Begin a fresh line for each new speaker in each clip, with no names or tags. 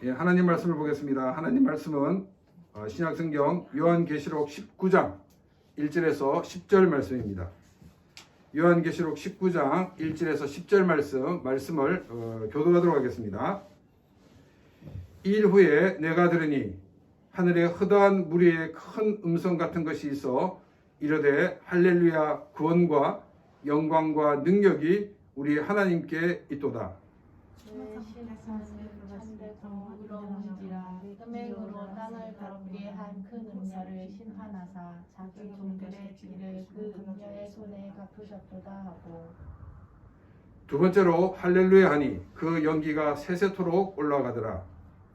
예, 하나님 말씀을 보겠습니다. 하나님 말씀은 신약성경 요한계시록 19장 1절에서 10절 말씀입니다. 요한계시록 19장 1절에서 10절 말씀을 교독하도록 하겠습니다. 일 후에 내가 들으니 하늘에 허다한 무리의 큰 음성 같은 것이 있어 이르되 할렐루야, 구원과 영광과 능력이 우리 하나님께 있도다.
부러운지라 흠행으로 땅을 더럽게 한 큰 음녀를 심판하사 자기 종들의 길을 그 음녀의 손에 갚으셨도다 하고,
두 번째로 할렐루야 하니 그 연기가 세세토록 올라가더라.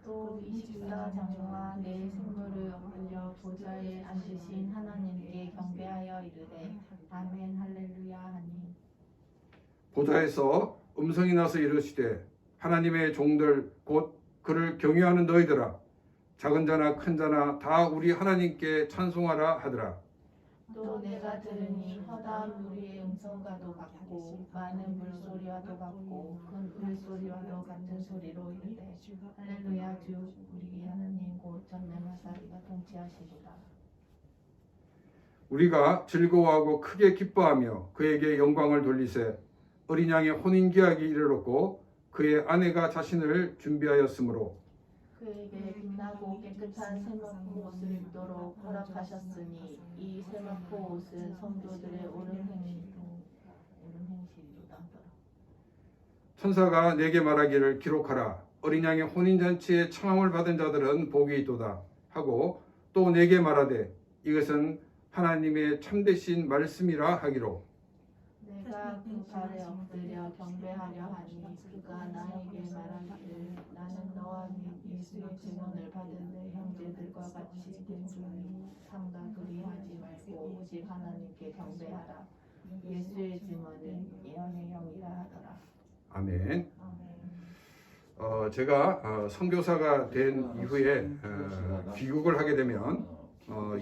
또 24장과 네 생물을 엎드려 보좌에 앉으신 하나님께 경배하여 이르되 아멘 할렐루야 하니,
보좌에서 음성이 나서 이르시되 하나님의 종들 곧 그를 경외하는 너희들아, 작은 자나 큰 자나 다 우리 하나님께 찬송하라 하더라.
또 내가 들으니 허다한 무리의 음성과도 같고 많은 물소리와도 같고 큰 울소리와도 같은 소리로 이르되 할렐루야, 주 우리 하나님 곧 전능하사리가 통치하시리라.
우리가 즐거워하고 크게 기뻐하며 그에게 영광을 돌리세. 어린 양의 혼인계약이 이르렀고 그의 아내가 자신을 준비하였으므로
그에게 빛나고 깨끗한 세마포 옷을 입도록 허락하셨으니 이 세마포 옷은 성도들의 옳은 행실이로다 하더라.
천사가 내게 말하기를 기록하라. 어린 양의 혼인잔치에 청함을 받은 자들은 복이 있도다 하고 또 내게 말하되 이것은 하나님의 참되신 말씀이라 하기로,
내가 그 발에 엎드려 경배하려 하니 그가 나에게 말하기를 나는 너와 및 예수의 증언을 받은 내 형제들과 같이 된 중이 삼가 그리하지 말고 오직 하나님께 경배하라. 예수의 증언은 예언의 영이라 하더라.
아멘. 제가 선교사가 된 이후에 귀국을 하게 되면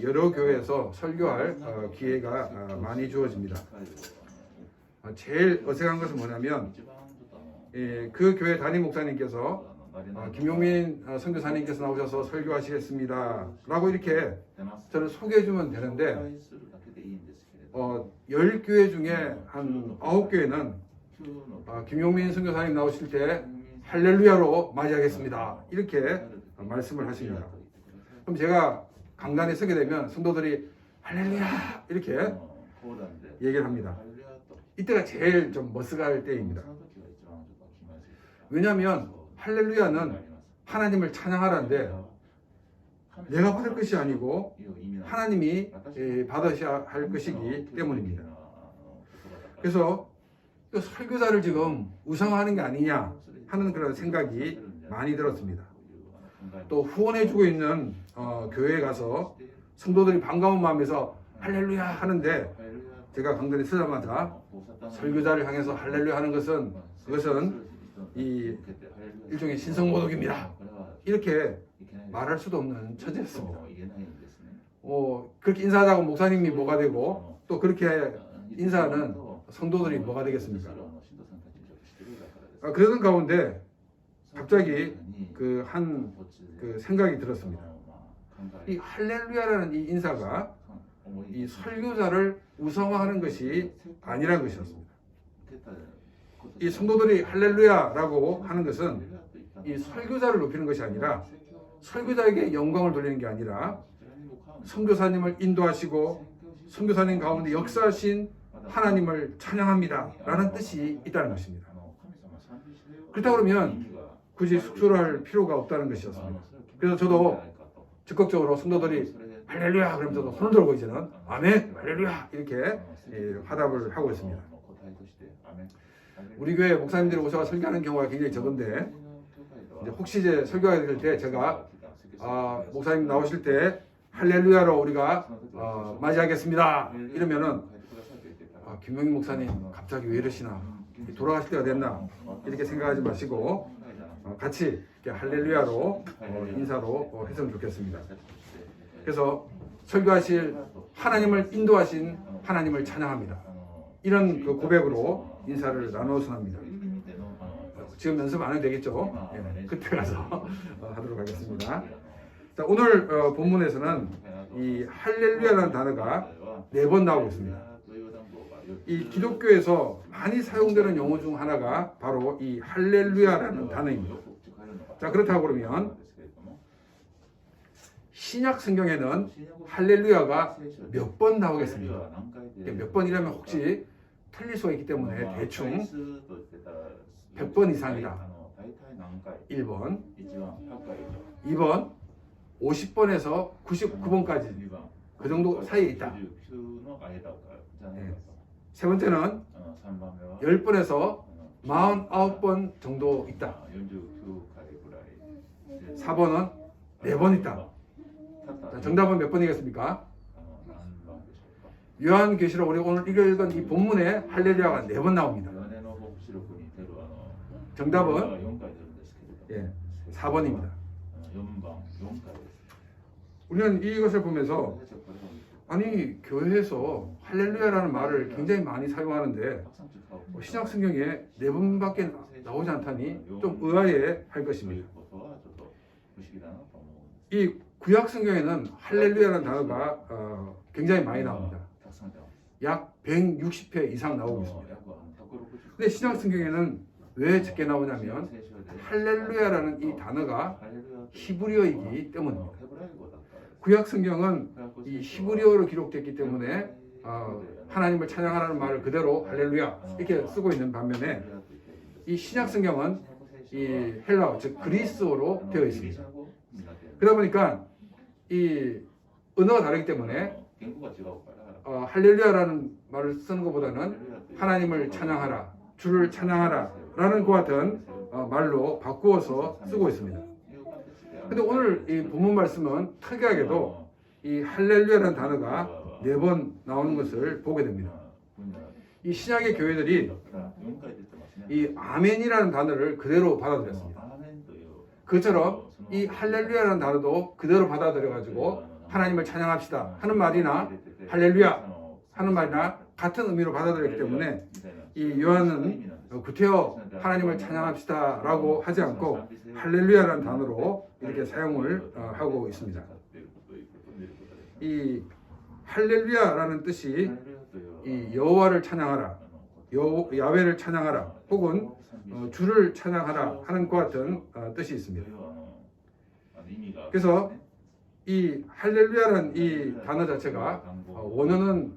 여러 교회에서 설교할 기회가 많이 주어집니다. 제일 어색한 것은 뭐냐면 그 교회 담임 목사님께서 김용민 선교사님께서 나오셔서 설교하시겠습니다 라고 이렇게 저를 소개해 주면 되는데 10교회 중에 한 9교회는 김용민 선교사님 나오실 때 할렐루야로 맞이하겠습니다 이렇게 말씀을 하십니다. 그럼 제가 강단에 서게 되면 성도들이 할렐루야 이렇게 얘기를 합니다. 이때가 제일 좀 머쓱할 때입니다. 왜냐하면 할렐루야는 하나님을 찬양하라는데 내가 받을 것이 아니고 하나님이 받으셔야 할 것이기 때문입니다. 그래서 설교자를 지금 우상화하는 게 아니냐 하는 그런 생각이 많이 들었습니다. 또 후원해주고 있는 교회에 가서 성도들이 반가운 마음에서 할렐루야 하는데 제가 강단에 서자마자 설교자를 향해서 할렐루야 하는 것은 그것은 이 일종의 신성모독입니다 이렇게 말할 수도 없는 처지였습니다. 그렇게 인사하다가 목사님이 뭐가 되고 또 그렇게 인사하는 성도들이 뭐가 되겠습니까? 그러던 가운데 갑자기 그 생각이 들었습니다. 이 할렐루야라는 이 인사가 이 설교자를 우상화하는 것이 아니라는 것이었습니다. 이 성도들이 할렐루야라고 하는 것은 이 설교자를 높이는 것이 아니라 설교자에게 영광을 돌리는 게 아니라 선교사님을 인도하시고 선교사님 가운데 역사하신 하나님을 찬양합니다 라는 뜻이 있다는 것입니다. 그렇다 그러면 굳이 숙소를 할 필요가 없다는 것이었습니다. 그래서 저도 적극적으로 성도들이 할렐루야 그러면 저도 손을 들고 이제는 아멘 할렐루야 이렇게 화답을 하고 있습니다. 우리 교회 목사님들이 오셔서 설교하는 경우가 굉장히 적은데 이제 혹시 이제 설교하게 될 때 제가 목사님 나오실 때 할렐루야로 우리가 맞이하겠습니다 이러면은 김용민 목사님 갑자기 왜 이러시나 돌아가실 때가 됐나 이렇게 생각하지 마시고 같이 이렇게 할렐루야로 인사로 했으면 좋겠습니다. 그래서 설교하실 하나님을 인도하신 하나님을 찬양합니다. 이런 그 고백으로 인사를 나누어서 합니다. 지금 연습 안 해도 되겠죠? 예, 그때 가서 하도록 하겠습니다. 자, 오늘 본문에서는 이 할렐루야라는 단어가 4번 나오고 있습니다. 이 기독교에서 많이 사용되는 용어 중 하나가 바로 이 할렐루야라는 단어입니다. 자, 그렇다고 그러면 신약 성경에는 할렐루야가 몇 번 나오겠습니까? 몇 번이라면 혹시 틀릴 수가 있기 때문에 대충 100번 이상이다. 1번, 2번, 50번에서 99번까지 그 정도 사이에 있다. 네. 세 번째는 10번에서 49번 정도 있다. 4번은 4번 있다. 자, 정답은 몇 번이겠습니까? 요한계시록 우리 오늘 읽은 이 본문에 할렐루야가 4번 나옵니다. 정답은 4번입니다. 우리는 이것을 보면서 아니 교회에서 할렐루야라는 말을 굉장히 많이 사용하는데 신약 성경에 4번밖에 나오지 않다니 좀 의아해 할 것입니다. 이 구약 성경에는 할렐루야라는 단어가 굉장히 많이 나옵니다. 약 160회 이상 나오고 있습니다. 근데 신약 성경에는 왜 적게 나오냐면 할렐루야라는 이 단어가 히브리어이기 때문입니다. 구약 성경은 이 히브리어로 기록됐기 때문에 하나님을 찬양하라는 말을 그대로 할렐루야 이렇게 쓰고 있는 반면에 이 신약 성경은 이 헬라어 즉 그리스어로 되어 있습니다. 그러다 보니까 이 언어가 다르기 때문에 할렐루야라는 말을 쓰는 것보다는 하나님을 찬양하라, 주를 찬양하라 라는 것 같은 말로 바꾸어서 쓰고 있습니다. 근데 오늘 이 본문 말씀은 특이하게도 이 할렐루야라는 단어가 4번 나오는 것을 보게 됩니다. 이 신약의 교회들이 이 아멘이라는 단어를 그대로 받아들였습니다. 그처럼 이 할렐루야라는 단어도 그대로 받아들여가지고 하나님을 찬양합시다 하는 말이나 할렐루야 하는 말이나 같은 의미로 받아들였기 때문에 이 요한은 구태여 하나님을 찬양합시다 라고 하지 않고 할렐루야라는 단어로 이렇게 사용을 하고 있습니다. 이 할렐루야라는 뜻이 이 여호와를 찬양하라, 야훼를 찬양하라 혹은 주를 찬양하라 하는 것 같은 뜻이 있습니다. 그래서 이 할렐루야라는 이 단어 자체가 원어는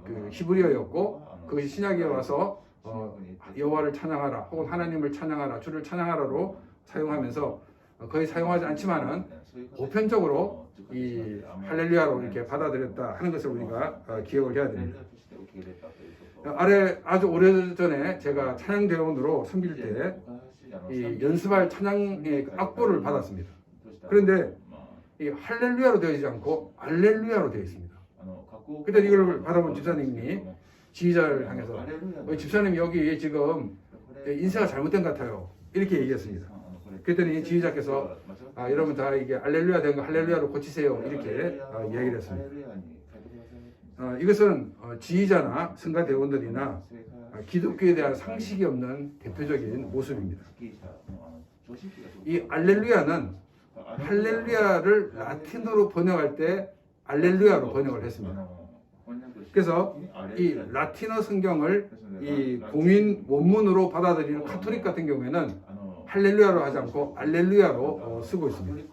그 히브리어였고 그것이 신약에 와서 여호와를 찬양하라 혹은 하나님을 찬양하라 주를 찬양하라로 사용하면서 거의 사용하지 않지만은 보편적으로 이 할렐루야로 이렇게 받아들였다 하는 것을 우리가 기억을 해야 됩니다. 아래 아주 오래전에 제가 찬양대원으로 섬길 때 이 연습할 찬양의 악보를 받았습니다. 그런데 이 할렐루야로 되어 있지 않고 알렐루야로 되어 있습니다. 그때 이걸 받아본 집사님이 지휘자를 향해서 집사님 여기 지금 인쇄가 잘못된 것 같아요 이렇게 얘기했습니다. 그랬더니 지휘자께서 여러분 다 이게 알렐루야 된 거 할렐루야로 고치세요 이렇게 얘기를 했습니다. 이것은 지휘자나 성가대원들이나 기독교에 대한 상식이 없는 대표적인 모습입니다. 이 알렐루야는 할렐루야를 라틴어로 번역할 때 알렐루야로 번역을 했습니다. 그래서 이 라틴어 성경을 이 공인 원문으로 받아들이는 카톨릭 같은 경우에는 할렐루야로 하지 않고 알렐루야로 쓰고 있습니다.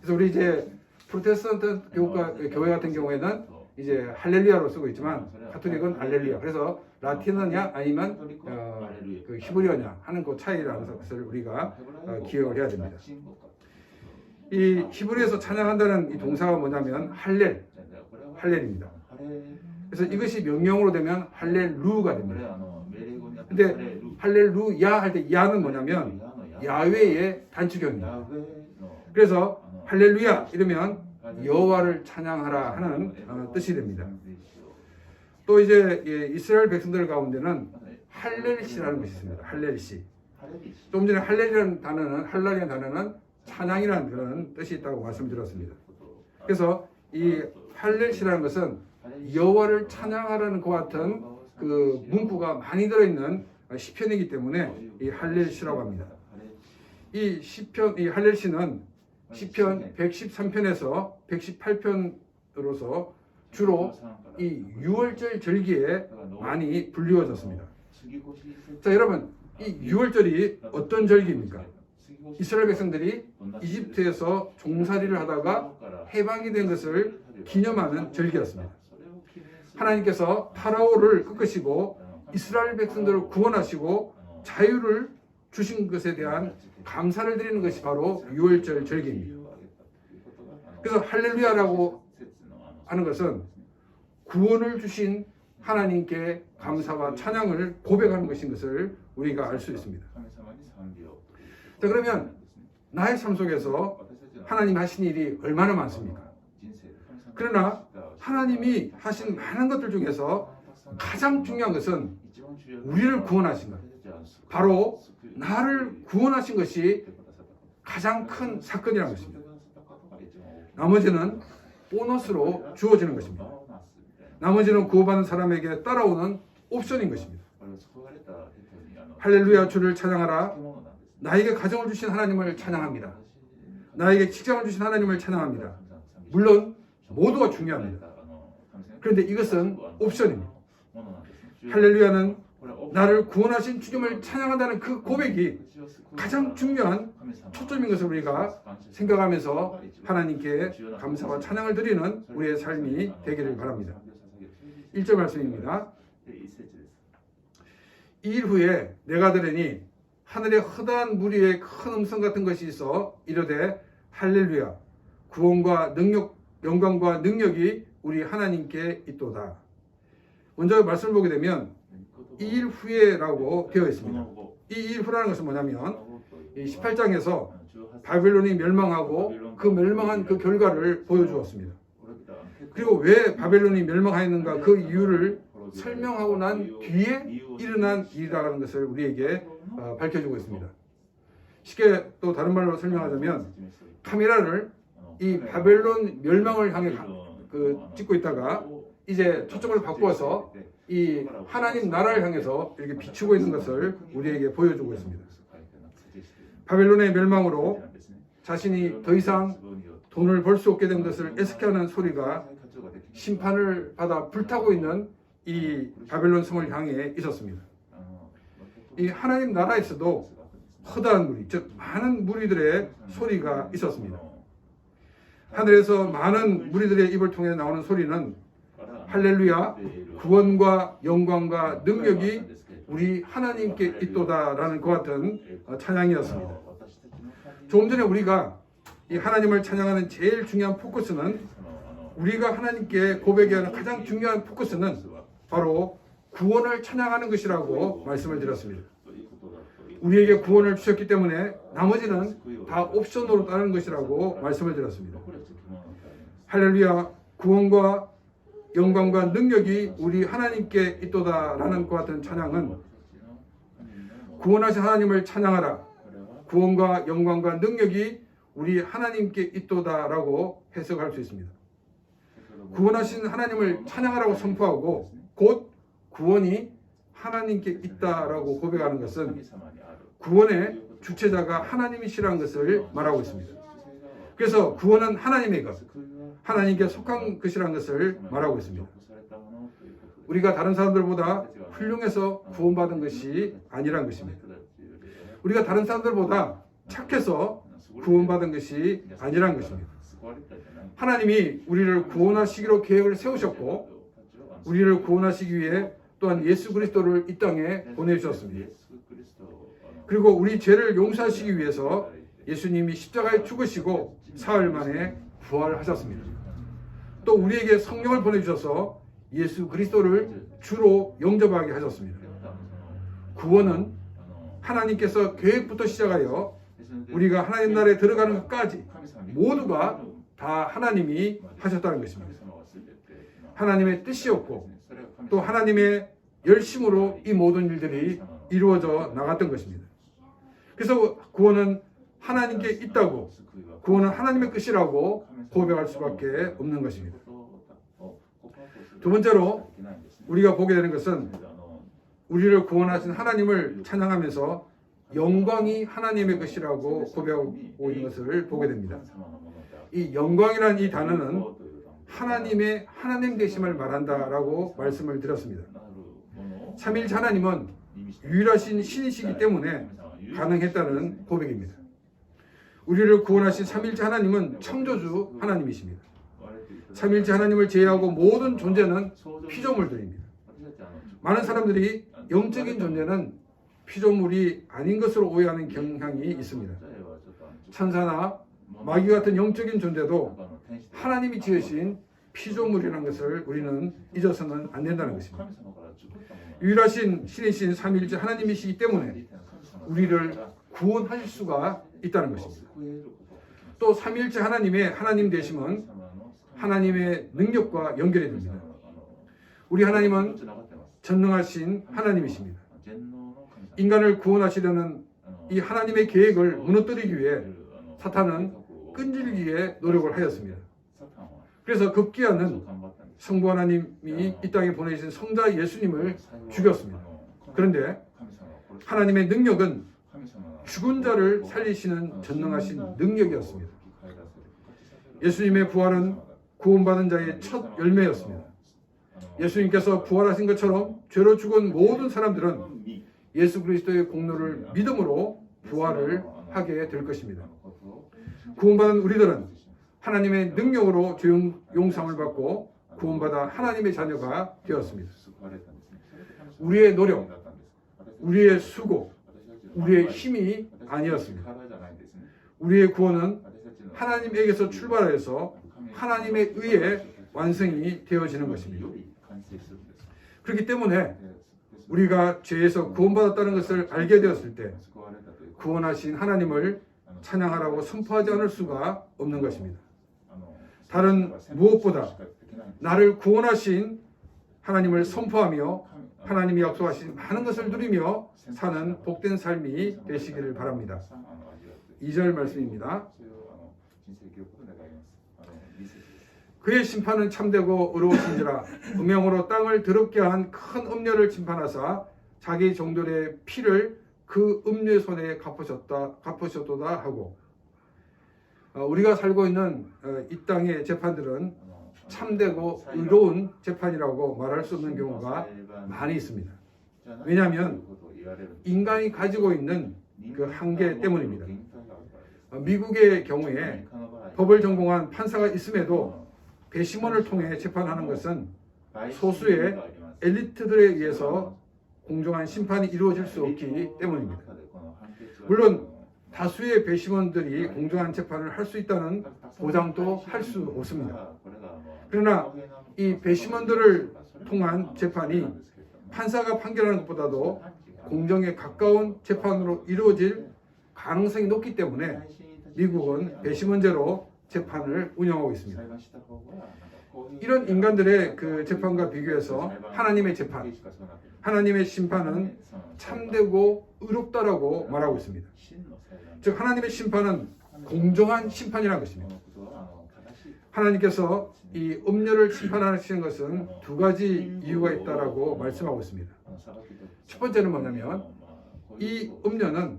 그래서 우리 이제 프로테스탄트 교회 같은 경우에는 이제 할렐루야로 쓰고 있지만 카톨릭은 알렐루야. 그래서 라틴어냐 아니면 그 히브리어냐 하는 그 차이라는 것을 우리가 기억을 해야 됩니다. 이 히브리에서 찬양한다는 이 동사가 뭐냐면 할렐입니다. 그래서 이것이 명령어로 되면 할렐루가 됩니다. 근데 할렐루야 할 때 야는 뭐냐면 야훼의 단축형입니다. 그래서 할렐루야 이러면 여호와를 찬양하라 하는 뜻이 됩니다. 또 이제 이스라엘 백성들 가운데는 할렐시라는 것이 있습니다. 할렐시. 좀 전에 할렐이라는 단어는 찬양이라는 그런 뜻이 있다고 말씀드렸습니다. 그래서 이 할렐시라는 것은 여호와를 찬양하라는 것 같은 그 문구가 많이 들어있는 시편이기 때문에 이 할렐시라고 합니다. 이 시편, 이 할렐시는 시편 113편에서 118편으로서 주로 이 6월절 절기에 많이 불리워졌습니다. 자, 여러분, 이 6월절이 어떤 절기입니까? 이스라엘 백성들이 이집트에서 종살이를 하다가 해방이 된 것을 기념하는 절기였습니다. 하나님께서 파라오를 꺾으시고 이스라엘 백성들을 구원하시고 자유를 주신 것에 대한 감사를 드리는 것이 바로 6월절 절기입니다. 그래서 할렐루야라고 하는 것은 구원을 주신 하나님께 감사와 찬양을 고백하는 것인 것을 우리가 알 수 있습니다. 자, 그러면 나의 삶 속에서 하나님 하신 일이 얼마나 많습니까? 그러나 하나님이 하신 많은 것들 중에서 가장 중요한 것은 우리를 구원하신 것, 바로 나를 구원하신 것이 가장 큰 사건이라는 것입니다. 나머지는 보너스로 주어지는 것입니다. 나머지는 구원받은 사람에게 따라오는 옵션인 것입니다. 할렐루야, 주를 찬양하라. 나에게 가정을 주신 하나님을 찬양합니다. 나에게 직장을 주신 하나님을 찬양합니다. 물론 모두가 중요합니다. 그런데 이것은 옵션입니다. 할렐루야는 나를 구원하신 주님을 찬양한다는 그 고백이 가장 중요한 초점인 것을 우리가 생각하면서 하나님께 감사와 찬양을 드리는 우리의 삶이 되기를 바랍니다. 1절 말씀입니다. 이 일 후에 내가 들으니 하늘에 허다한 무리의 큰 음성 같은 것이 있어 이르되 할렐루야, 구원과 능력, 영광과 능력이 우리 하나님께 있도다. 먼저 말씀을 보게 되면 이 일 후에라고 되어 있습니다. 이 일 후라는 것은 뭐냐면 이 18장에서 바벨론이 멸망하고 그 멸망한 그 결과를 보여주었습니다. 그리고 왜 바벨론이 멸망하였는가 그 이유를 설명하고 난 뒤에 일어난 일이라는 것을 우리에게 밝혀주고 있습니다. 쉽게 또 다른 말로 설명하자면 카메라를 이 바벨론 멸망을 향해 찍고 있다가 이제 초점을 바꾸어서 이 하나님 나라를 향해서 이렇게 비추고 있는 것을 우리에게 보여주고 있습니다. 바벨론의 멸망으로 자신이 더 이상 돈을 벌 수 없게 된 것을 애석해하는 소리가 심판을 받아 불타고 있는 이 바벨론 성을 향해 있었습니다. 이 하나님 나라에서도 허다한 무리, 즉 많은 무리들의 소리가 있었습니다. 하늘에서 많은 무리들의 입을 통해 나오는 소리는 할렐루야, 구원과 영광과 능력이 우리 하나님께 있도다라는 것 같은 찬양이었습니다. 조금 전에 우리가 이 하나님을 찬양하는 제일 중요한 포커스는, 우리가 하나님께 고백해야 하는 가장 중요한 포커스는 바로 구원을 찬양하는 것이라고 말씀을 드렸습니다. 우리에게 구원을 주셨기 때문에 나머지는 다 옵션으로 따르는 것이라고 말씀을 드렸습니다. 할렐루야, 구원과 영광과 능력이 우리 하나님께 있도다라는 것 같은 찬양은 구원하신 하나님을 찬양하라, 구원과 영광과 능력이 우리 하나님께 있도다라고 해석할 수 있습니다. 구원하신 하나님을 찬양하라고 선포하고 곧 구원이 하나님께 있다라고 고백하는 것은 구원의 주체자가 하나님이시라는 것을 말하고 있습니다. 그래서 구원은 하나님의 것, 하나님께 속한 것이라는 것을 말하고 있습니다. 우리가 다른 사람들보다 훌륭해서 구원받은 것이 아니란 것입니다. 우리가 다른 사람들보다 착해서 구원받은 것이 아니란 것입니다. 하나님이 우리를 구원하시기로 계획을 세우셨고 우리를 구원하시기 위해 또한 예수 그리스도를 이 땅에 보내주셨습니다. 그리고 우리 죄를 용서하시기 위해서 예수님이 십자가에 죽으시고 사흘 만에 부활하셨습니다. 또 우리에게 성령을 보내주셔서 예수 그리스도를 주로 영접하게 하셨습니다. 구원은 하나님께서 계획부터 시작하여 우리가 하나님 나라에 들어가는 것까지 모두가 다 하나님이 하셨다는 것입니다. 하나님의 뜻이었고 또 하나님의 열심으로 이 모든 일들이 이루어져 나갔던 것입니다. 그래서 구원은 하나님께 있다고, 구원은 하나님의 뜻이라고 고백할 수밖에 없는 것입니다. 두 번째로 우리가 보게 되는 것은 우리를 구원하신 하나님을 찬양하면서 영광이 하나님의 것이라고 고백하고 있는 것을 보게 됩니다. 이 영광이라는 이 단어는 하나님의 하나님 되심을 말한다라고 말씀을 드렸습니다. 삼위일체 하나님은 유일하신 신이시기 때문에 가능했다는 고백입니다. 우리를 구원하신 삼위일체 하나님은 창조주 하나님이십니다. 삼위일체 하나님을 제외하고 모든 존재는 피조물들입니다. 많은 사람들이 영적인 존재는 피조물이 아닌 것으로 오해하는 경향이 있습니다. 천사나 마귀 같은 영적인 존재도 하나님이 지으신 피조물이라는 것을 우리는 잊어서는 안 된다는 것입니다. 유일하신 신이신 삼위일체 하나님이시기 때문에 우리를 구원하실 수가 있다는 것입니다. 또 삼위일체 하나님의 하나님 되심은 하나님의 능력과 연결이 됩니다. 우리 하나님은 전능하신 하나님이십니다. 인간을 구원하시려는 이 하나님의 계획을 무너뜨리기 위해 사탄은 끈질기게 위해 노력을 하였습니다. 그래서 급기야는 성부 하나님이 이 땅에 보내신 성자 예수님을 죽였습니다. 그런데 하나님의 능력은 죽은 자를 살리시는 전능하신 능력이었습니다. 예수님의 부활은 구원받은 자의 첫 열매였습니다. 예수님께서 부활하신 것처럼 죄로 죽은 모든 사람들은 예수 그리스도의 공로를 믿음으로 부활을 하게 될 것입니다. 구원받은 우리들은 하나님의 능력으로 죄 용서함을 받고 구원받아 하나님의 자녀가 되었습니다. 우리의 노력, 우리의 수고, 우리의 힘이 아니었습니다. 우리의 구원은 하나님에게서 출발해서 하나님에 의해 완성이 되어지는 것입니다. 그렇기 때문에 우리가 죄에서 구원받았다는 것을 알게 되었을 때 구원하신 하나님을 찬양하라고 선포하지 않을 수가 없는 것입니다. 다른 무엇보다 나를 구원하신 하나님을 선포하며 하나님이 약속하신 많은 것을 누리며 사는 복된 삶이 되시기를 바랍니다. 2절 말씀입니다. 그의 심판은 참되고 의로우신지라 음행으로 땅을 더럽게 한 큰 음녀를 심판하사 자기 종들의 피를 그 음녀의 손에 갚으셨도다 하고 우리가 살고 있는 이 땅의 재판들은 참되고 의로운 재판이라고 말할 수 없는 경우가 많이 있습니다. 왜냐하면 인간이 가지고 있는 그 한계 때문입니다. 미국의 경우에 법을 전공한 판사가 있음에도 배심원을 통해 재판하는 것은 소수의 엘리트들에 의해서 공정한 심판이 이루어질 수 없기 때문입니다. 물론 다수의 배심원들이 공정한 재판을 할 수 있다는 보장도 할 수 없습니다. 그러나 이 배심원들을 통한 재판이 판사가 판결하는 것보다도 공정에 가까운 재판으로 이루어질 가능성이 높기 때문에 미국은 배심원제로 재판을 운영하고 있습니다. 이런 인간들의 그 재판과 비교해서 하나님의 재판, 하나님의 심판은 참되고 의롭다라고 말하고 있습니다. 즉 하나님의 심판은 공정한 심판이라는 것입니다. 하나님께서 이 음녀를 심판하시는 것은 두 가지 이유가 있다라고 말씀하고 있습니다. 첫 번째는 뭐냐면 이 음녀는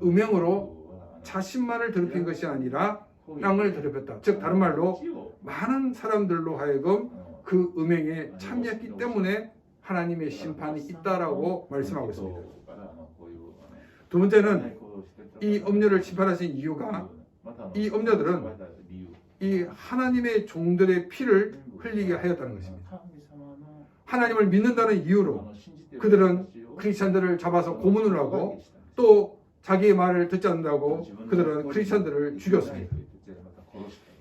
음행으로 자신만을 더럽힌 것이 아니라 땅을 더럽혔다. 즉 다른 말로 많은 사람들로 하여금 그 음행에 참여했기 때문에 하나님의 심판이 있다라고 말씀하고 있습니다. 두 번째는 이 음녀를 심판하신 이유가 이 음녀들은 이 하나님의 종들의 피를 흘리게 하였다는 것입니다. 하나님을 믿는다는 이유로 그들은 크리스찬들을 잡아서 고문을 하고 또 자기의 말을 듣지 않는다고 그들은 크리스찬들을 죽였습니다.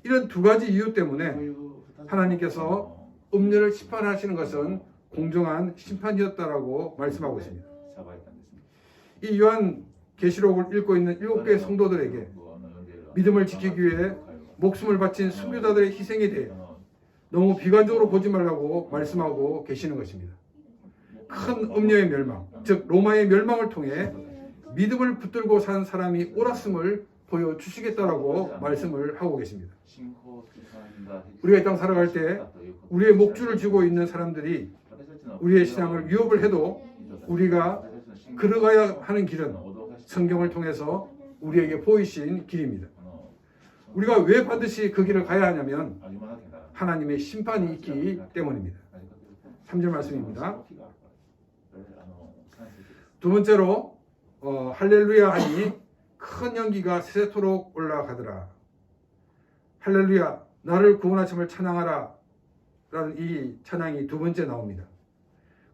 이런 두 가지 이유 때문에 하나님께서 음녀를 심판하시는 것은 공정한 심판이었다라고 말씀하고 있습니다. 이 요한 계시록을 읽고 있는 7개의 성도들에게 믿음을 지키기 위해 목숨을 바친 순교자들의 희생에 대해 너무 비관적으로 보지 말라고 말씀하고 계시는 것입니다. 큰 음녀의 멸망, 즉 로마의 멸망을 통해 믿음을 붙들고 산 사람이 옳았음을 보여주시겠다라고 말씀을 하고 계십니다. 우리가 이 땅 살아갈 때 우리의 목줄을 쥐고 있는 사람들이 우리의 신앙을 위협을 해도 우리가 걸어가야 하는 길은 성경을 통해서 우리에게 보이신 길입니다. 우리가 왜 반드시 그 길을 가야 하냐면 하나님의 심판이 있기 때문입니다. 3절 말씀입니다. 두 번째로 할렐루야 하니 큰 연기가 세세토록 올라가더라. 할렐루야 나를 구원하심을 찬양하라 라는 이 찬양이 두 번째 나옵니다.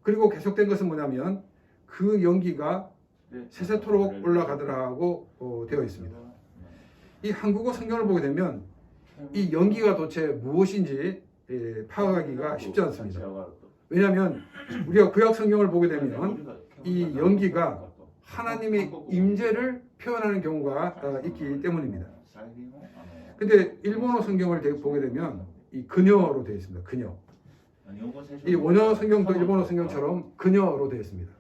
그리고 계속된 것은 뭐냐면 그 연기가 세세토록 올라가더라고 되어 있습니다. 이 한국어 성경을 보게 되면 이 연기가 도대체 무엇인지 파악하기가 쉽지 않습니다. 왜냐하면 우리가 구약 성경을 보게 되면 이 연기가 하나님의 임재를 표현하는 경우가 있기 때문입니다. 근데 일본어 성경을 보게 되면 이 그녀로 되어 있습니다. 그녀. 이 원어 성경도 일본어 성경처럼 그녀로 되어 있습니다.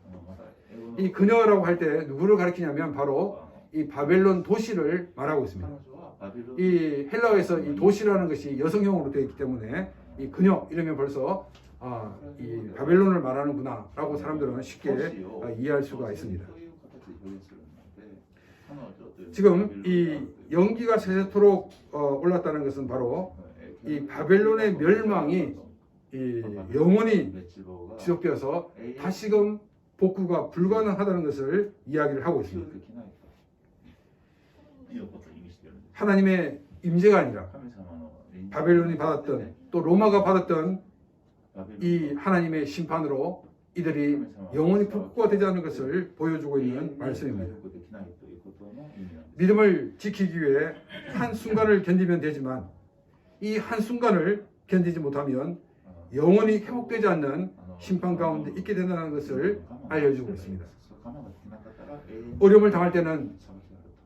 이 그녀라고 할 때 누구를 가리키냐면 바로 이 바벨론 도시를 말하고 있습니다. 이 헬라어에서 이 도시라는 것이 여성형으로 되어 있기 때문에 이 그녀 이러면 벌써 이 바벨론을 말하는구나 라고 사람들은 쉽게 이해할 수가 있습니다. 지금 이 연기가 세세토록 올랐다는 것은 바로 이 바벨론의 멸망이 이 영원히 지속되어서 다시금 복구가 불가능하다는 것을 이야기를 하고 있습니다. 하나님의 임재가 아니라 바벨론이 받았던 또 로마가 받았던 이 하나님의 심판으로 이들이 영원히 복구가 되지 않는 것을 보여주고 있는 말씀입니다. 믿음을 지키기 위해 한순간을 견디면 되지만 이 한순간을 견디지 못하면 영원히 회복되지 않는 심판 가운데 있게 된다는 것을 알려주고 있습니다. 어려움을 당할 때는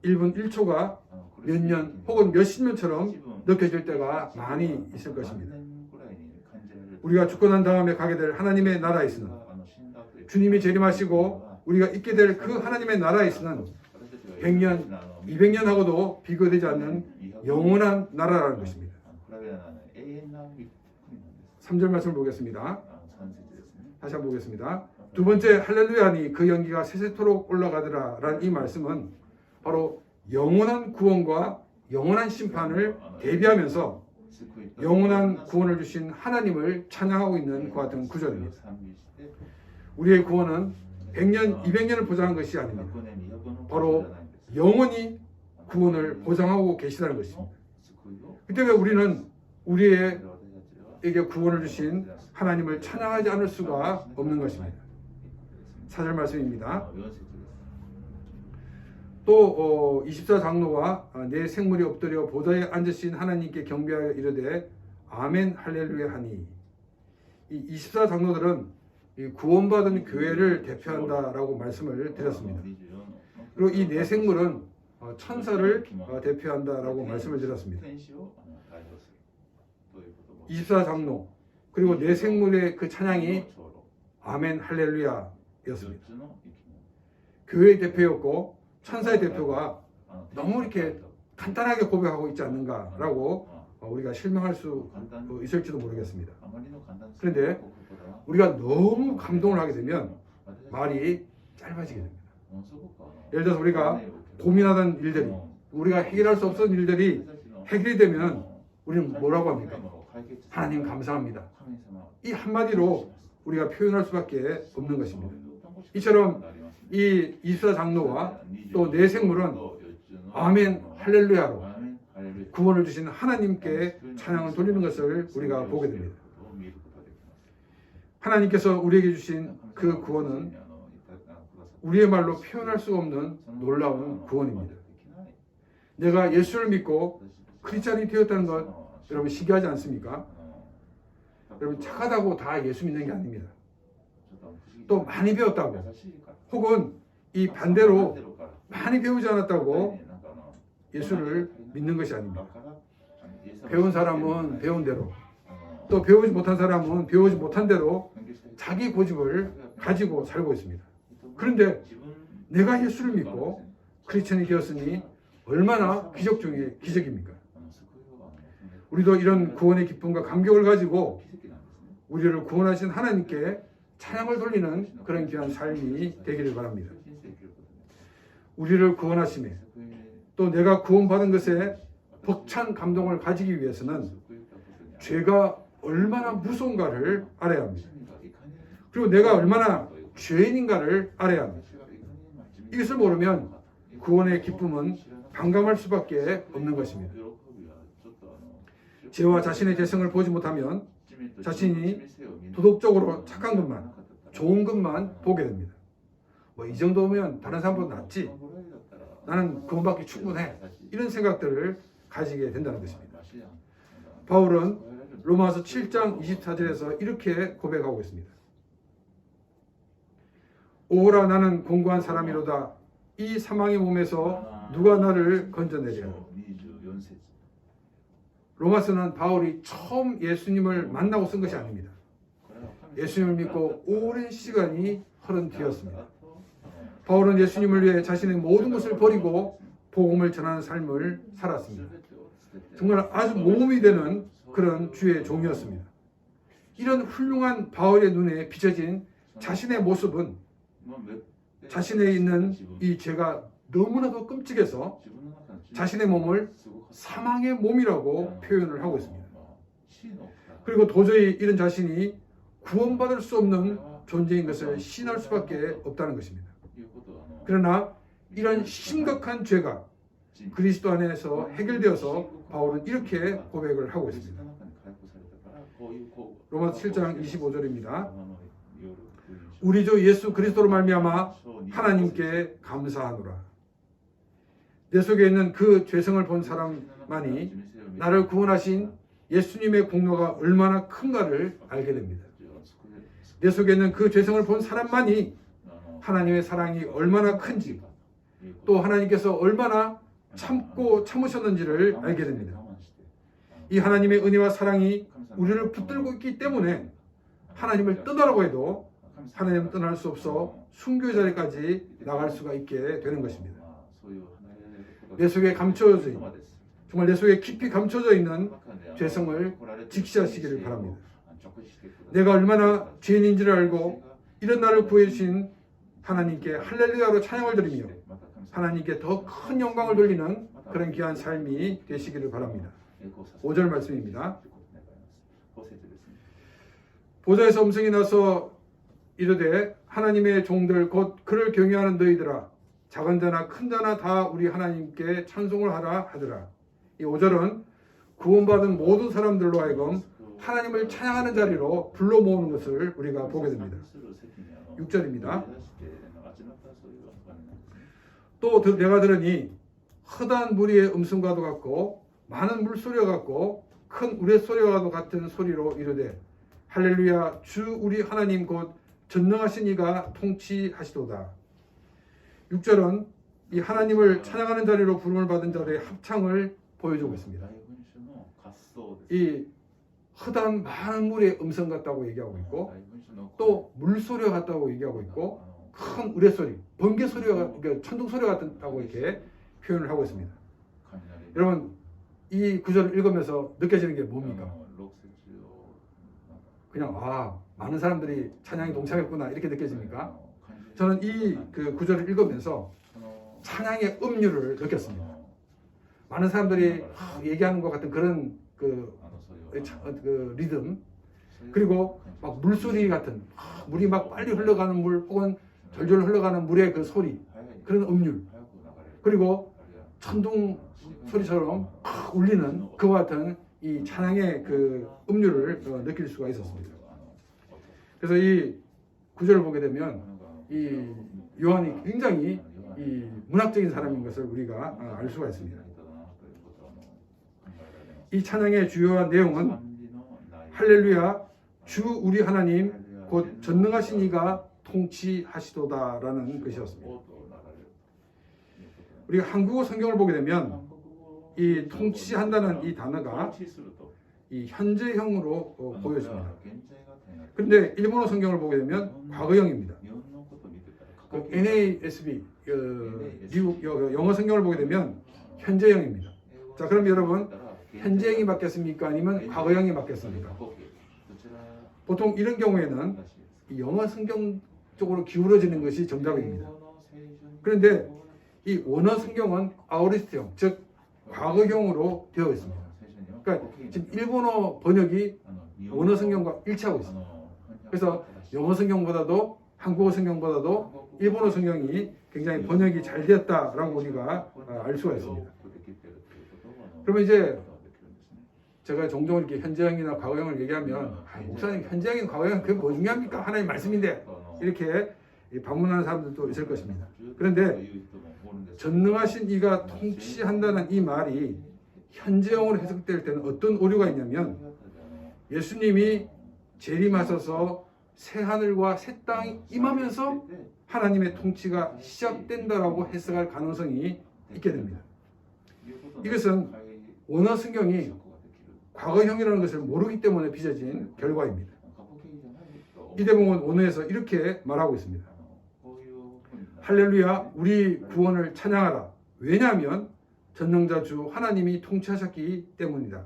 1분 1초가 몇 년 혹은 몇십 년처럼 느껴질 때가 많이 있을 것입니다. 우리가 죽고 난 다음에 가게 될 하나님의 나라에서는 주님이 재림하시고 우리가 있게 될 그 하나님의 나라에서는 100년, 200년 하고도 비교되지 않는 영원한 나라라는 것입니다. 3절 말씀을 보겠습니다. 다시 한번 보겠습니다. 두 번째 할렐루야니 그 연기가 세세토록 올라가더라 라는 이 말씀은 바로 영원한 구원과 영원한 심판을 대비하면서 영원한 구원을 주신 하나님을 찬양하고 있는 그 같은 구절입니다. 우리의 구원은 100년, 200년을 보장한 것이 아닙니다. 바로 영원히 구원을 보장하고 계시다는 것입니다. 그때 왜 우리는 우리에게 구원을 주신 하나님을 찬양하지 않을 수가 없는 것입니다. 4절 말씀입니다. 또 24장로와 내 생물이 엎드려 보좌에 앉으신 하나님께 경배하여 이르되 아멘 할렐루야 하니 이 24장로들은 이 구원받은 교회를 대표한다라고 말씀을 드렸습니다. 그리고 이 내 생물은 천사를 대표한다라고 말씀을 드렸습니다. 24장로 그리고 내 생물의 그 찬양이 아멘 할렐루야였습니다. 교회의 대표였고 천사의 대표가 너무 이렇게 간단하게 고백하고 있지 않는가라고 우리가 실망할 수 있을지도 모르겠습니다. 그런데 우리가 너무 감동을 하게 되면 말이 짧아지게 됩니다. 예를 들어서 우리가 고민하던 일들이 우리가 해결할 수 없었던 일들이 해결이 되면 우리는 뭐라고 합니까? 하나님 감사합니다. 이 한마디로 우리가 표현할 수밖에 없는 것입니다. 이처럼 이 24장로와 또 내 생물은 아멘 할렐루야로 구원을 주신 하나님께 찬양을 돌리는 것을 우리가 보게 됩니다. 하나님께서 우리에게 주신 그 구원은 우리의 말로 표현할 수 없는 놀라운 구원입니다. 내가 예수를 믿고 크리스찬이 되었다는 것 여러분 신기하지 않습니까? 여러분 착하다고 다 예수 믿는 게 아닙니다. 또 많이 배웠다고 혹은 이 반대로 많이 배우지 않았다고 예수를 믿는 것이 아닙니다. 배운 사람은 배운 대로 또 배우지 못한 사람은 배우지 못한 대로 자기 고집을 가지고 살고 있습니다. 그런데 내가 예수를 믿고 크리스천이 되었으니 얼마나 기적 중에 기적입니까? 우리도 이런 구원의 기쁨과 감격을 가지고 우리를 구원하신 하나님께 찬양을 돌리는 그런 귀한 삶이 되기를 바랍니다. 우리를 구원하심에 또 내가 구원받은 것에 벅찬 감동을 가지기 위해서는 죄가 얼마나 무서운가를 알아야 합니다. 그리고 내가 얼마나 죄인인가를 알아야 합니다. 이것을 모르면 구원의 기쁨은 반감할 수밖에 없는 것입니다. 죄와 자신의 죄성을 보지 못하면 자신이 도덕적으로 착한 것만, 좋은 것만 보게 됩니다. 뭐 이 정도면 다른 사람보다 낫지, 나는 구원받기 충분해, 이런 생각들을 가지게 된다는 것입니다. 바울은 로마서 7장 24절에서 이렇게 고백하고 있습니다. 오호라 나는 공고한 사람이로다. 이 사망의 몸에서 누가 나를 건져내랴. 로마서는 바울이 처음 예수님을 만나고 쓴 것이 아닙니다. 예수님을 믿고 오랜 시간이 흐른 뒤였습니다. 바울은 예수님을 위해 자신의 모든 것을 버리고 복음을 전하는 삶을 살았습니다. 정말 아주 모범이 되는 그런 주의 종이었습니다. 이런 훌륭한 바울의 눈에 비춰진 자신의 모습은 자신에 있는 이 죄가 너무나도 끔찍해서 자신의 몸을 사망의 몸이라고 표현을 하고 있습니다. 그리고 도저히 이런 자신이 구원받을 수 없는 존재인 것을 시인할 수밖에 없다는 것입니다. 그러나 이런 심각한 죄가 그리스도 안에서 해결되어서 바울은 이렇게 고백을 하고 있습니다. 로마서 7장 25절입니다. 우리 주 예수 그리스도로 말미암아 하나님께 감사하노라. 내 속에 있는 그 죄성을 본 사람만이 나를 구원하신 예수님의 공로가 얼마나 큰가를 알게 됩니다. 내 속에 있는 그 죄성을 본 사람만이 하나님의 사랑이 얼마나 큰지, 또 하나님께서 얼마나 참고 참으셨는지를 알게 됩니다. 이 하나님의 은혜와 사랑이 우리를 붙들고 있기 때문에 하나님을 떠나라고 해도 하나님을 떠날 수 없어 순교의 자리까지 나갈 수가 있게 되는 것입니다. 내 속에 감춰져 있는, 정말 내 속에 깊이 감춰져 있는 죄성을 직시하시기를 바랍니다. 내가 얼마나 죄인인지를 알고 이런 나를 구해주신 하나님께 할렐루야로 찬양을 드리며 하나님께 더 큰 영광을 돌리는 그런 귀한 삶이 되시기를 바랍니다. 5절 말씀입니다. 보좌에서 음성이 나서 이르되 하나님의 종들 곧 그를 경외하는 너희들아 작은 자나 큰 자나 다 우리 하나님께 찬송을 하라 하더라. 이 5절은 구원받은 모든 사람들로 하여금 하나님을 찬양하는 자리로 불러 모으는 것을 우리가 보게 됩니다. 6절입니다. 또 내가 들으니 허다한 무리의 음성과도 같고 많은 물소리와 같고 큰 우레소리와도 같은 소리로 이르되 할렐루야 주 우리 하나님 곧 전능하신 이가 통치하시도다. 6절은 이 하나님을 찬양하는 자리로 부름을 받은 자들의 합창을 보여주고 있습니다. 이 허다한 많은 물의 음성 같다고 얘기하고 있고 또 물소리와 같다고 얘기하고 있고 큰 우레소리, 번개소리와 그러니까 천둥소리와 같다고 이렇게 표현을 하고 있습니다. 여러분 이 구절을 읽으면서 느껴지는 게 뭡니까? 그냥 많은 사람들이 찬양에 동참했구나 이렇게 느껴집니까? 저는 이 구절을 읽으면서 찬양의 음률을 느꼈습니다. 많은 사람들이 얘기하는 것 같은 그런 그 리듬, 그리고 막 물소리 같은 물이 막 빨리 흘러가는 물 혹은 절절 흘러가는 물의 그 소리, 그런 음률, 그리고 천둥 소리처럼 울리는 그와 같은 이 찬양의 그 음률을 느낄 수가 있었습니다. 그래서 이 구절을 보게 되면 이 요한이 굉장히 이 문학적인 사람인 것을 우리가 알 수가 있습니다. 이 찬양의 주요한 내용은 할렐루야 주 우리 하나님 곧 전능하신 이가 통치하시도다라는 것이었습니다. 우리가 한국어 성경을 보게 되면 이 통치한다는 이 단어가 이 현재형으로 보여집니다. 그런데 일본어 성경을 보게 되면 과거형입니다. 그 NASB 미국 영어 성경을 보게 되면 현재형입니다. 자, 그럼 여러분 현재형이 맞겠습니까? 아니면 과거형이 맞겠습니까? 보통 이런 경우에는 이 영어 성경 쪽으로 기울어지는 것이 정답입니다. 그런데 이 원어 성경은 아우리스트형, 즉 과거형으로 되어 있습니다. 그러니까 지금 일본어 번역이 원어 성경과 일치하고 있습니다. 그래서 영어 성경보다도 한국어 성경보다도 일본어 성경이 굉장히 번역이 잘 되었다라고 우리가 알 수가 있습니다. 그러면 이제 제가 종종 이렇게 현재형이나 과거형을 얘기하면 목사님 현재형이나 과거형 그게 뭐 중요합니까? 하나님 말씀인데 이렇게 반문하는 사람들도 있을 것입니다. 그런데 전능하신 이가 통치한다는 이 말이 현재형으로 해석될 때는 어떤 오류가 있냐면 예수님이 재림하셔서 새 하늘과 새 땅이 임하면서 하나님의 통치가 시작된다라고 해석할 가능성이 있게 됩니다. 이것은 원어 성경이 과거형이라는 것을 모르기 때문에 빚어진 결과입니다. 이 대목은 원어에서 이렇게 말하고 있습니다. 할렐루야, 우리 구원을 찬양하라. 왜냐하면 전능자 주 하나님이 통치하셨기 때문이다.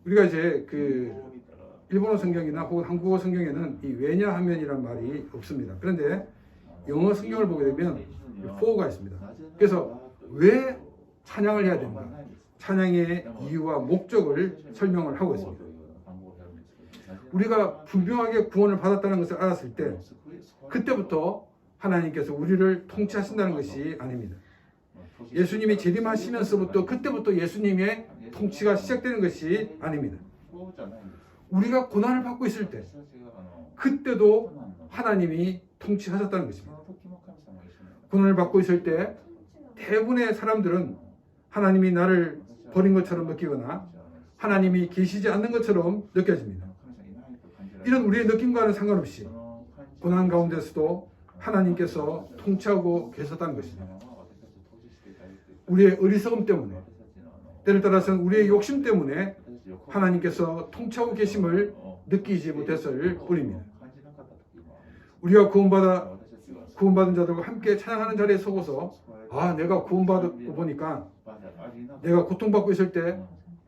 우리가 이제 그 일본어 성경이나 혹은 한국어 성경에는 이 왜냐하면이란 말이 없습니다. 그런데 영어 성경을 보게 되면 for가 있습니다. 그래서 왜 찬양을 해야 됩니까? 찬양의 이유와 목적을 설명을 하고 있습니다. 우리가 분명하게 구원을 받았다는 것을 알았을 때 그때부터 하나님께서 우리를 통치하신다는 것이 아닙니다. 예수님이 재림하시면서부터 그때부터 예수님의 통치가 시작되는 것이 아닙니다. 우리가 고난을 받고 있을 때 그때도 하나님이 통치하셨다는 것입니다. 고난을 받고 있을 때 대부분의 사람들은 하나님이 나를 버린 것처럼 느끼거나 하나님이 계시지 않는 것처럼 느껴집니다. 이런 우리의 느낌과는 상관없이 고난 가운데서도 하나님께서 통치하고 계셨다는 것입니다. 우리의 어리석음 때문에 때를 따라서는 우리의 욕심 때문에 하나님께서 통치하고 계심을 느끼지 못했을 뿐입니다. 우리가 구원받은 자들과 함께 찬양하는 자리에 서고서 내가 구원받고 보니까 내가 고통받고 있을 때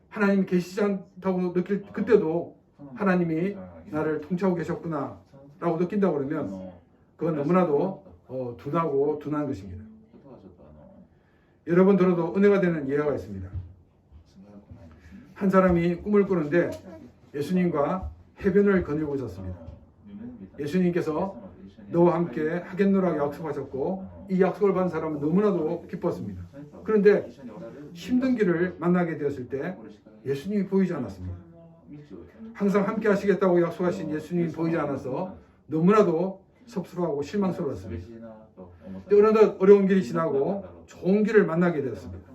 하나님이 계시지 않다고 느낄 그때도 하나님이 나를 통치하고 계셨구나 라고 느낀다고 그러면 그건 너무나도 둔한 것입니다. 여러 번 들어도 은혜가 되는 예화가 있습니다. 한 사람이 꿈을 꾸는데 예수님과 해변을 거닐고 있었습니다. 예수님께서 너와 함께 하겠노라고 약속하셨고 이 약속을 받은 사람은 너무나도 기뻤습니다. 그런데 힘든 길을 만나게 되었을 때 예수님이 보이지 않았습니다. 항상 함께 하시겠다고 약속하신 예수님이 보이지 않아서 너무나도 섭섭하고 실망스러웠습니다. 어느덧 어려운 길이 지나고 좋은 길을 만나게 되었습니다.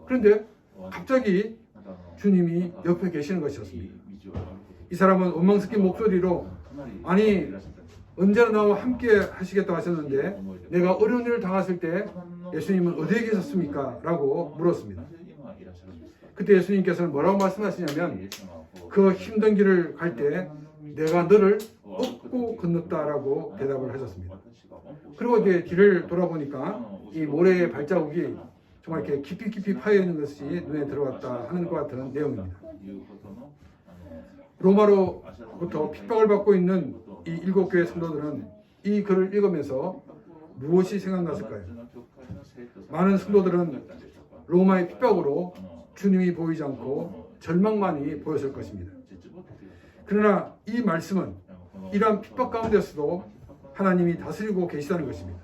그런데 갑자기 주님이 옆에 계시는 것이었습니다. 이 사람은 원망스러운 목소리로 아니 언제나 나와 함께 하시겠다고 하셨는데 내가 어려운 일을 당했을 때 예수님은 어디에 계셨습니까? 라고 물었습니다. 그때 예수님께서는 뭐라고 말씀하시냐면 그 힘든 길을 갈 때 내가 너를 업고 건넜다라고 대답을 하셨습니다. 그리고 이제 뒤를 돌아보니까 이 모래의 발자국이 정말 이렇게 깊이 파여 있는 것이 눈에 들어왔다 하는 것 같은 내용입니다. 로마로부터 핍박을 받고 있는 이 일곱 교회 성도들은 이 글을 읽으면서 무엇이 생각났을까요? 많은 성도들은 로마의 핍박으로 주님이 보이지 않고 절망만이 보였을 것입니다. 그러나 이 말씀은 이러한 핍박 가운데서도 하나님이 다스리고 계시다는 것입니다.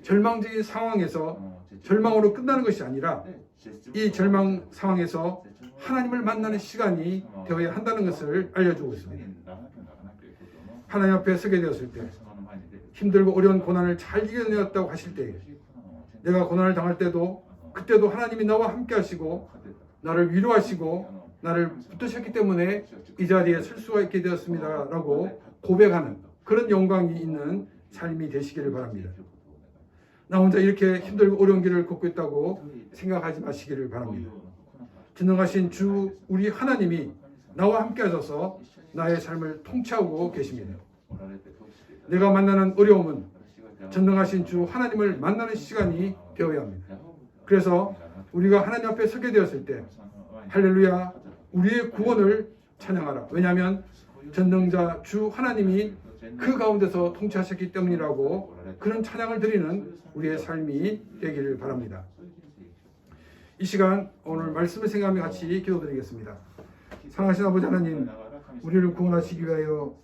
절망적인 상황에서 절망으로 끝나는 것이 아니라 이 절망 상황에서 하나님을 만나는 시간이 되어야 한다는 것을 알려주고 있습니다. 하나님 앞에 서게 되었을 때 힘들고 어려운 고난을 잘 이겨내었다고 하실 때에 내가 고난을 당할 때도 그때도 하나님이 나와 함께 하시고 나를 위로하시고 나를 붙드셨기 때문에 이 자리에 설 수가 있게 되었습니다 라고 고백하는 그런 영광이 있는 삶이 되시기를 바랍니다. 나 혼자 이렇게 힘들고 어려운 길을 걷고 있다고 생각하지 마시기를 바랍니다. 전능하신 주 우리 하나님이 나와 함께 하셔서 나의 삶을 통치하고 계십니다. 내가 만나는 어려움은 전능하신 주 하나님을 만나는 시간이 되어야 합니다. 그래서 우리가 하나님 앞에 서게 되었을 때 할렐루야 우리의 구원을 찬양하라. 왜냐하면 전능자 주 하나님이 그 가운데서 통치하셨기 때문이라고 그런 찬양을 드리는 우리의 삶이 되기를 바랍니다. 이 시간 오늘 말씀을 생각하며 같이 기도드리겠습니다. 사랑하신 아버지 하나님, 우리를 구원하시기 위하여